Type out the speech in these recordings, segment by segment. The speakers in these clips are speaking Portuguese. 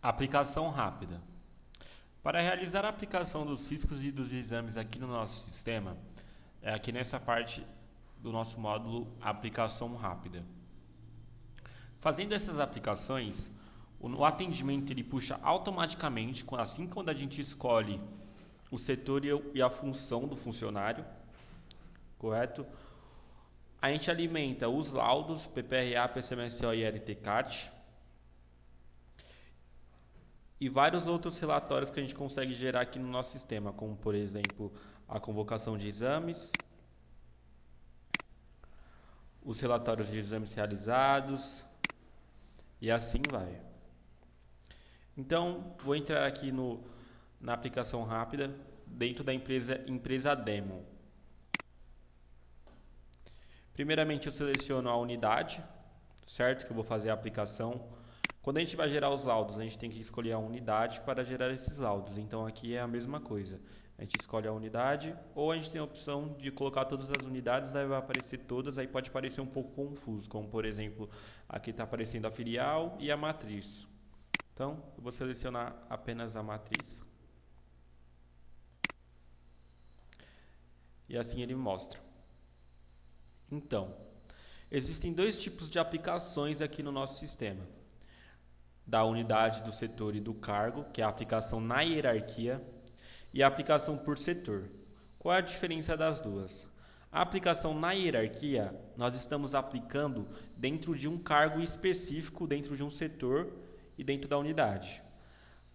Aplicação rápida. Para realizar a aplicação dos riscos e dos exames aqui no nosso sistema, é aqui nessa parte do nosso módulo Aplicação Rápida. Fazendo essas aplicações, o atendimento ele puxa automaticamente, assim quando a gente escolhe o setor e a função do funcionário, correto? A gente alimenta os laudos PPRA, PCMSO e LTCAT e vários outros relatórios que a gente consegue gerar aqui no nosso sistema, como por exemplo a convocação de exames, os relatórios de exames realizados e assim vai. Então, vou entrar aqui na aplicação rápida dentro da empresa Demo. Primeiramente, eu seleciono a unidade, certo? Que eu vou fazer a aplicação. Quando a gente vai gerar os laudos, a gente tem que escolher a unidade para gerar esses laudos. Então, aqui é a mesma coisa. A gente escolhe a unidade, ou a gente tem a opção de colocar todas as unidades, aí vai aparecer todas, aí pode parecer um pouco confuso, como por exemplo, aqui está aparecendo a filial e a matriz. Então, eu vou selecionar apenas a matriz. E assim ele mostra. Então, existem dois tipos de aplicações aqui no nosso sistema. Da unidade, do setor e do cargo, que é a aplicação na hierarquia, e a aplicação por setor. Qual é a diferença das duas? A aplicação na hierarquia, nós estamos aplicando dentro de um cargo específico, dentro de um setor e dentro da unidade.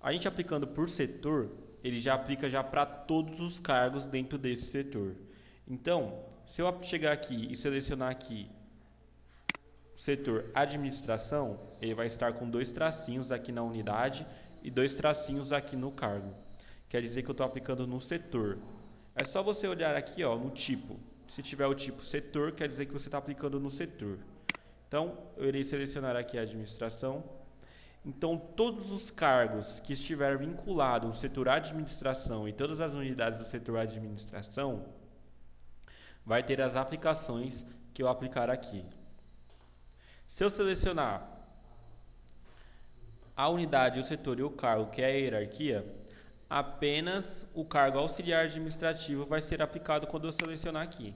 A gente aplicando por setor, ele já aplica já para todos os cargos dentro desse setor. Então, se eu chegar aqui e selecionar aqui setor administração, ele vai estar com dois tracinhos aqui na unidade e dois tracinhos aqui no cargo. Quer dizer que eu estou aplicando no setor. É só você olhar aqui ó, no tipo. Se tiver o tipo setor, quer dizer que você está aplicando no setor. Então, eu irei selecionar aqui a administração. Então, todos os cargos que estiver vinculados ao setor administração e todas as unidades do setor administração, vai ter as aplicações que eu aplicar aqui. Se eu selecionar a unidade, o setor e o cargo, que é a hierarquia, apenas o cargo auxiliar administrativo vai ser aplicado quando eu selecionar aqui.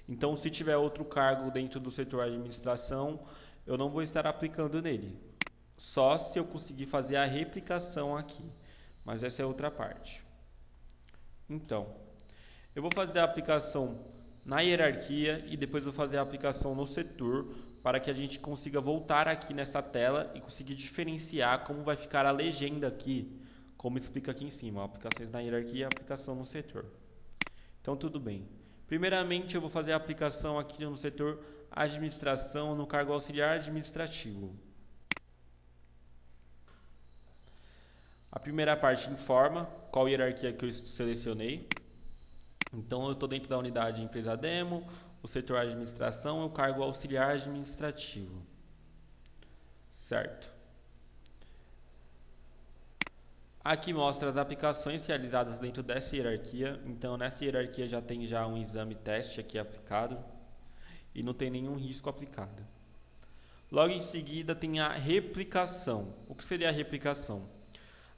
Então, se tiver outro cargo dentro do setor administração, eu não vou estar aplicando nele. Só se eu conseguir fazer a replicação aqui. Mas essa é outra parte. Então, eu vou fazer a aplicação na hierarquia e depois vou fazer a aplicação no setor para que a gente consiga voltar aqui nessa tela e conseguir diferenciar como vai ficar a legenda aqui, como explica aqui em cima, aplicações na hierarquia e aplicação no setor. Então, tudo bem. Primeiramente, eu vou fazer a aplicação aqui no setor administração, no cargo auxiliar administrativo. A primeira parte informa qual hierarquia que eu selecionei. Então, eu estou dentro da unidade empresa demo, o setor administração e o cargo auxiliar administrativo. Certo. Aqui mostra as aplicações realizadas dentro dessa hierarquia. Então, nessa hierarquia já tem já um exame teste aqui aplicado e não tem nenhum risco aplicado. Logo em seguida tem a replicação. O que seria a replicação?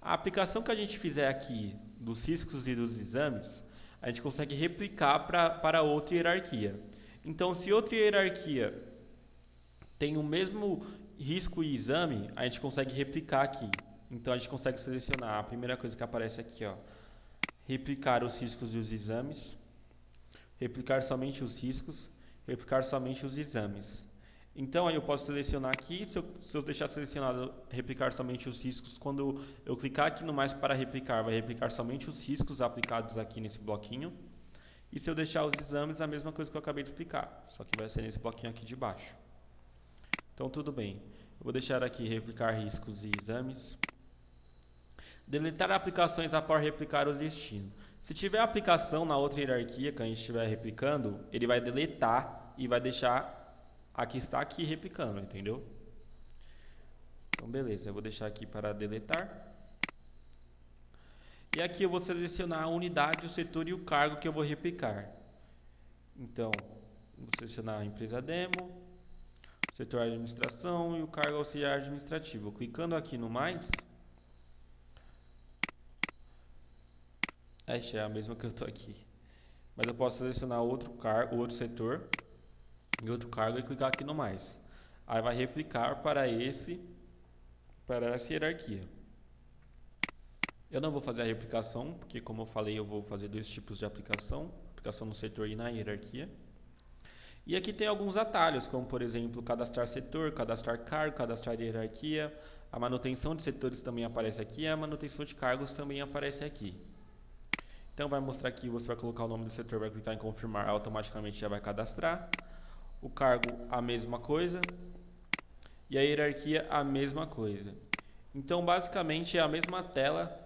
A aplicação que a gente fizer aqui dos riscos e dos exames, a gente consegue replicar para outra hierarquia. Então, se outra hierarquia tem o mesmo risco e exame, a gente consegue replicar aqui. Então, a gente consegue selecionar a primeira coisa que aparece aqui, ó, replicar os riscos e os exames, replicar somente os riscos, replicar somente os exames. Então, aí eu posso selecionar aqui, se eu deixar selecionado replicar somente os riscos, quando eu clicar aqui no mais para replicar, vai replicar somente os riscos aplicados aqui nesse bloquinho. E se eu deixar os exames, a mesma coisa que eu acabei de explicar, só que vai ser nesse bloquinho aqui de baixo. Então, tudo bem. Eu vou deixar aqui replicar riscos e exames. Deletar aplicações após replicar o destino. Se tiver aplicação na outra hierarquia que a gente estiver replicando, ele vai deletar e vai deixar a que está aqui replicando, entendeu? Então, beleza. Eu vou deixar aqui para deletar. E aqui eu vou selecionar a unidade, o setor e o cargo que eu vou replicar. Então, vou selecionar a empresa demo, setor de administração e o cargo auxiliar administrativo. Clicando aqui no mais, esta é a mesma que eu estou aqui, mas eu posso selecionar outro setor e outro cargo e clicar aqui no mais. Aí vai replicar para essa hierarquia. Eu não vou fazer a replicação, porque como eu falei, eu vou fazer dois tipos de aplicação no setor e na hierarquia. E aqui tem alguns atalhos, como por exemplo, cadastrar setor, cadastrar cargo, cadastrar hierarquia. A manutenção de setores também aparece aqui, e a manutenção de cargos também aparece aqui. Então vai mostrar aqui, você vai colocar o nome do setor, vai clicar em confirmar, automaticamente já vai cadastrar. O cargo, a mesma coisa. E a hierarquia, a mesma coisa. Então basicamente é a mesma tela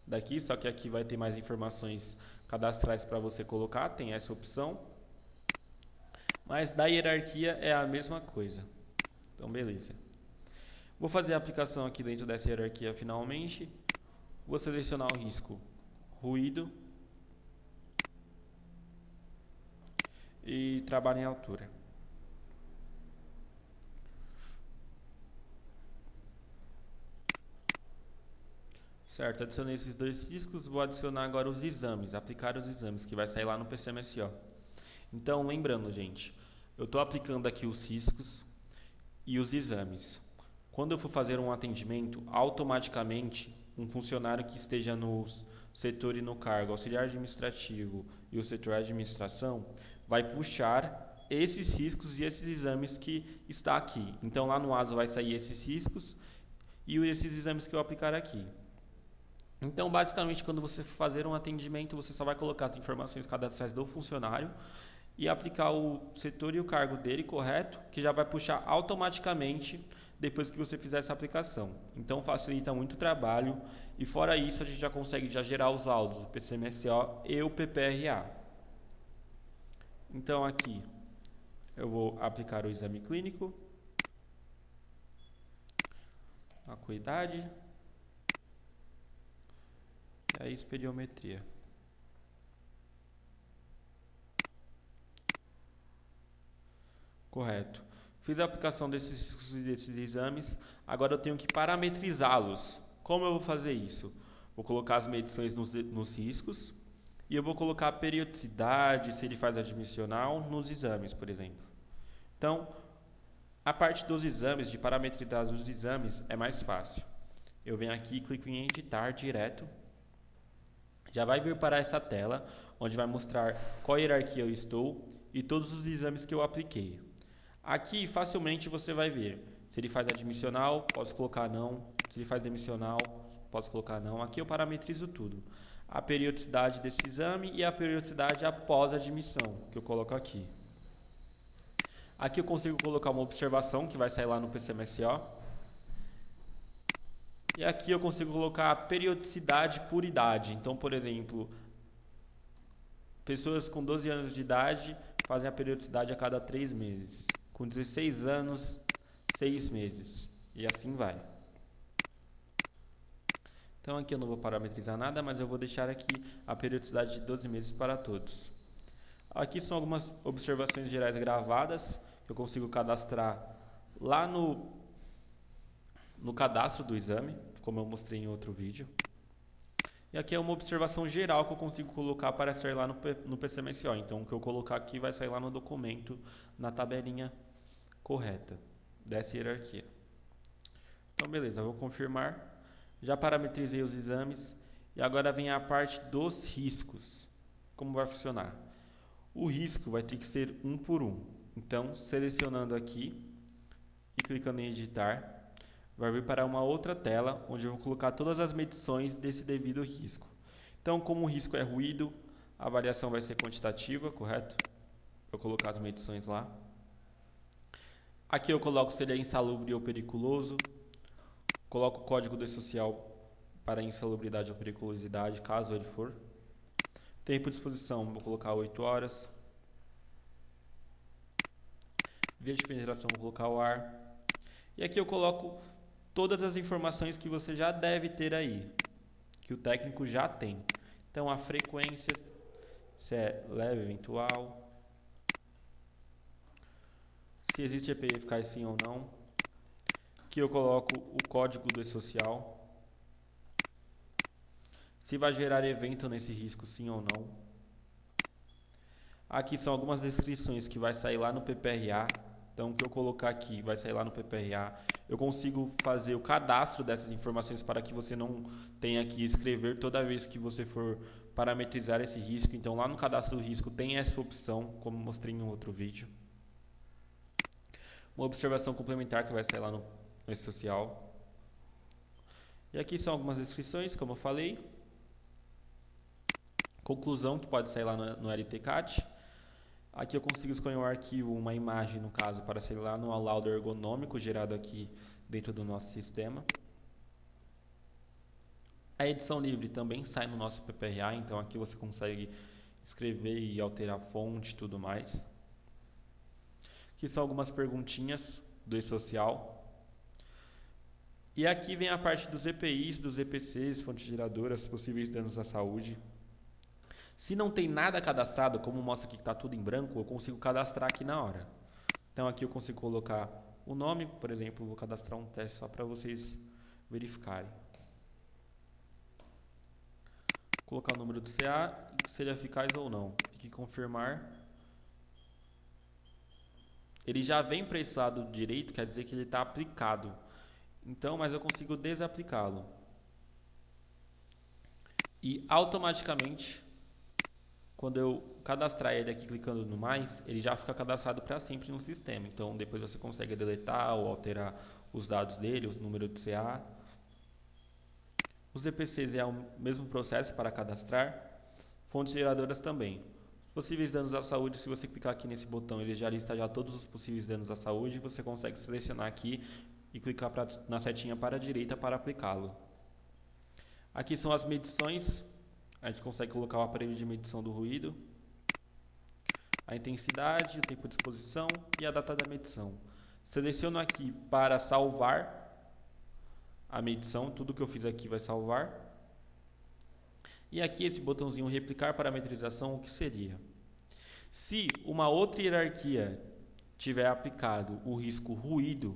daqui, só que aqui vai ter mais informações cadastrais para você colocar, tem essa opção. Mas da hierarquia é a mesma coisa. Então beleza. Vou fazer a aplicação aqui dentro dessa hierarquia finalmente. Vou selecionar o risco ruído e trabalho em altura. Certo, adicionei esses dois riscos, vou adicionar agora os exames, aplicar os exames, que vai sair lá no PCMSO. Então, lembrando, gente, eu estou aplicando aqui os riscos e os exames. Quando eu for fazer um atendimento, automaticamente, um funcionário que esteja no setor e no cargo auxiliar administrativo e o setor de administração, vai puxar esses riscos e esses exames que está aqui. Então, lá no ASO vai sair esses riscos e esses exames que eu aplicar aqui. Então, basicamente, quando você for fazer um atendimento, você só vai colocar as informações cadastrais do funcionário e aplicar o setor e o cargo dele, correto? Que já vai puxar automaticamente depois que você fizer essa aplicação. Então, facilita muito o trabalho e, fora isso, a gente já consegue gerar os laudos do PCMSO e o PPRA. Então, aqui, eu vou aplicar o exame clínico, acuidade. E a esperiometria. Correto. Fiz a aplicação desses exames, agora eu tenho que parametrizá-los. Como eu vou fazer isso? Vou colocar as medições nos riscos e eu vou colocar a periodicidade, se ele faz admissional, nos exames, por exemplo. Então, a parte dos exames, de parametrizar os exames, é mais fácil. Eu venho aqui e clico em editar direto. Já vai vir para essa tela, onde vai mostrar qual hierarquia eu estou e todos os exames que eu apliquei. Aqui, facilmente, você vai ver se ele faz admissional, posso colocar não. Se ele faz demissional, posso colocar não. Aqui eu parametrizo tudo. A periodicidade desse exame e a periodicidade após a admissão, que eu coloco aqui. Aqui eu consigo colocar uma observação, que vai sair lá no PCMSO. E aqui eu consigo colocar a periodicidade por idade. Então, por exemplo, pessoas com 12 anos de idade fazem a periodicidade a cada 3 meses. Com 16 anos, 6 meses. E assim vai. Então, aqui eu não vou parametrizar nada, mas eu vou deixar aqui a periodicidade de 12 meses para todos. Aqui são algumas observações gerais gravadas que eu consigo cadastrar lá no cadastro do exame, como eu mostrei em outro vídeo. E aqui é uma observação geral que eu consigo colocar para sair lá no PCMSO. Então, o que eu colocar aqui vai sair lá no documento, na tabelinha correta dessa hierarquia. Então, beleza, eu vou confirmar. Já parametrizei os exames. E agora vem a parte dos riscos. Como vai funcionar? O risco vai ter que ser um por um. Então, selecionando aqui e clicando em editar, vai vir para uma outra tela, onde eu vou colocar todas as medições desse devido risco. Então, como o risco é ruído, a avaliação vai ser quantitativa, correto? Eu colocar as medições lá. Aqui eu coloco se ele é insalubre ou periculoso. Coloco o código de social para insalubridade ou periculosidade, caso ele for. Tempo de exposição, vou colocar 8 horas. Via de penetração, vou colocar o ar. E aqui eu coloco todas as informações que você já deve ter aí, que o técnico já tem. Então, a frequência, se é leve, eventual, se existe EPI eficaz sim ou não. Aqui eu coloco o código do e-social. Se vai gerar evento nesse risco sim ou não. Aqui são algumas descrições que vai sair lá no PPRA. Então, o que eu colocar aqui vai sair lá no PPRA. Eu consigo fazer o cadastro dessas informações para que você não tenha que escrever toda vez que você for parametrizar esse risco. Então, lá no cadastro do risco tem essa opção, como mostrei em um outro vídeo. Uma observação complementar que vai sair lá no e-social. E aqui são algumas descrições, como eu falei. Conclusão, que pode sair lá no LTCAT. Aqui eu consigo escolher um arquivo, uma imagem no caso, para sair lá no laudo ergonômico gerado aqui dentro do nosso sistema. A edição livre também sai no nosso PPRA, então aqui você consegue escrever e alterar a fonte e tudo mais. Aqui são algumas perguntinhas do e-social. E aqui vem a parte dos EPIs, dos EPCs, fontes geradoras, possíveis danos à saúde. Se não tem nada cadastrado, como mostra aqui que está tudo em branco, eu consigo cadastrar aqui na hora. Então aqui eu consigo colocar o nome, por exemplo, vou cadastrar um teste só para vocês verificarem. Colocar o número do CA, se ele é eficaz ou não. Tem que confirmar. Ele já vem para esse lado direito, quer dizer que ele está aplicado. Então, mas eu consigo desaplicá-lo. E automaticamente, quando eu cadastrar ele aqui clicando no mais, ele já fica cadastrado para sempre no sistema. Então, depois você consegue deletar ou alterar os dados dele, o número de CA. Os EPCs é o mesmo processo para cadastrar. Fontes geradoras também. Possíveis danos à saúde, se você clicar aqui nesse botão, ele já lista já todos os possíveis danos à saúde. Você consegue selecionar aqui e clicar na setinha para a direita para aplicá-lo. Aqui são as medições. A gente consegue colocar o aparelho de medição do ruído, a intensidade, o tempo de exposição e a data da medição. Seleciono aqui para salvar a medição, tudo que eu fiz aqui vai salvar. E aqui esse botãozinho replicar parametrização, o que seria? Se uma outra hierarquia tiver aplicado o risco ruído,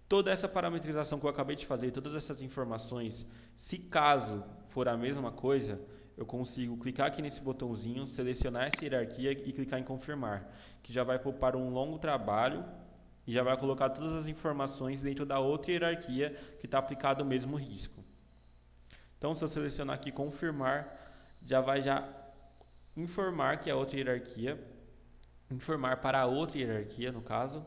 toda essa parametrização que eu acabei de fazer, todas essas informações, se caso for a mesma coisa, eu consigo clicar aqui nesse botãozinho, selecionar essa hierarquia e clicar em confirmar, que já vai poupar um longo trabalho e já vai colocar todas as informações dentro da outra hierarquia que está aplicado o mesmo risco. Então, se eu selecionar aqui confirmar, já vai informar que é outra hierarquia, informar para a outra hierarquia, no caso,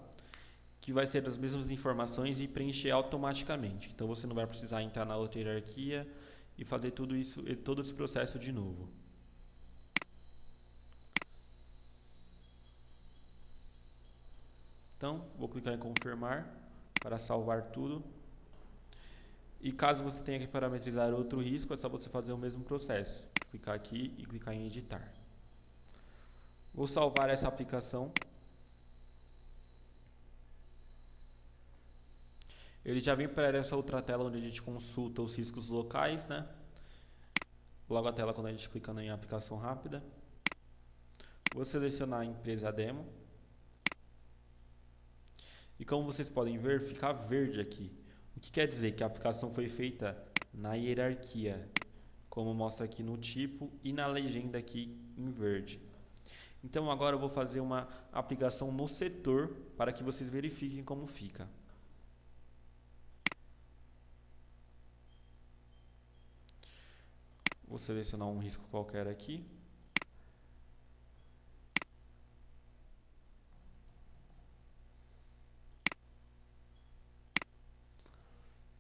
que vai ser as mesmas informações e preencher automaticamente. Então, você não vai precisar entrar na outra hierarquia e fazer tudo isso, todo esse processo de novo. Então, vou clicar em confirmar para salvar tudo. E caso você tenha que parametrizar outro risco, é só você fazer o mesmo processo. Clicar aqui e clicar em editar. Vou salvar essa aplicação. Ele já vem para essa outra tela onde a gente consulta os riscos locais, né? Logo a tela quando a gente clica em aplicação rápida. Vou selecionar a empresa demo. E como vocês podem ver, fica verde aqui. O que quer dizer que a aplicação foi feita na hierarquia, como mostra aqui no tipo e na legenda aqui em verde. Então agora eu vou fazer uma aplicação no setor para que vocês verifiquem como fica. Vou selecionar um risco qualquer aqui.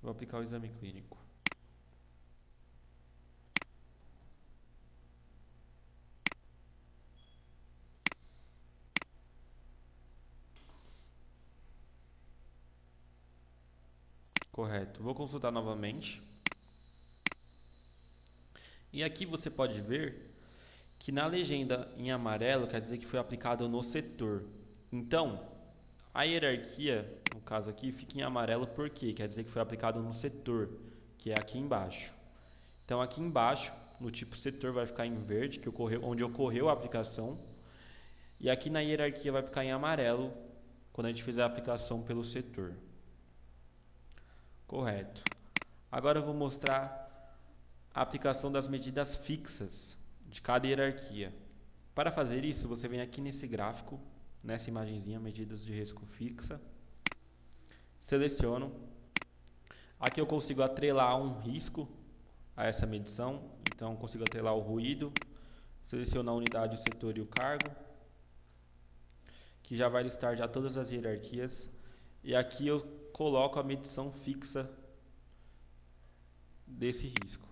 Vou aplicar o exame clínico. Correto. Vou consultar novamente. E aqui você pode ver que na legenda em amarelo quer dizer que foi aplicado no setor. Então, a hierarquia, no caso aqui, fica em amarelo porque quer dizer que foi aplicado no setor, que é aqui embaixo. Então, aqui embaixo, no tipo setor, vai ficar em verde, onde ocorreu a aplicação. E aqui na hierarquia vai ficar em amarelo, quando a gente fizer a aplicação pelo setor. Correto. Agora eu vou mostrar a aplicação das medidas fixas de cada hierarquia. Para fazer isso, você vem aqui nesse gráfico, nessa imagenzinha, medidas de risco fixa, seleciono. Aqui eu consigo atrelar um risco a essa medição, então eu consigo atrelar o ruído, seleciono a unidade, o setor e o cargo, que já vai listar já todas as hierarquias, e aqui eu coloco a medição fixa desse risco.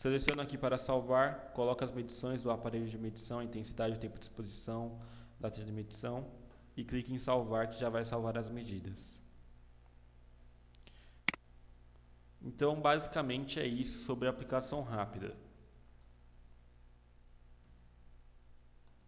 Seleciono aqui para salvar, coloco as medições do aparelho de medição, intensidade, tempo de exposição, data de medição e clique em salvar, que já vai salvar as medidas. Então, basicamente é isso sobre a aplicação rápida.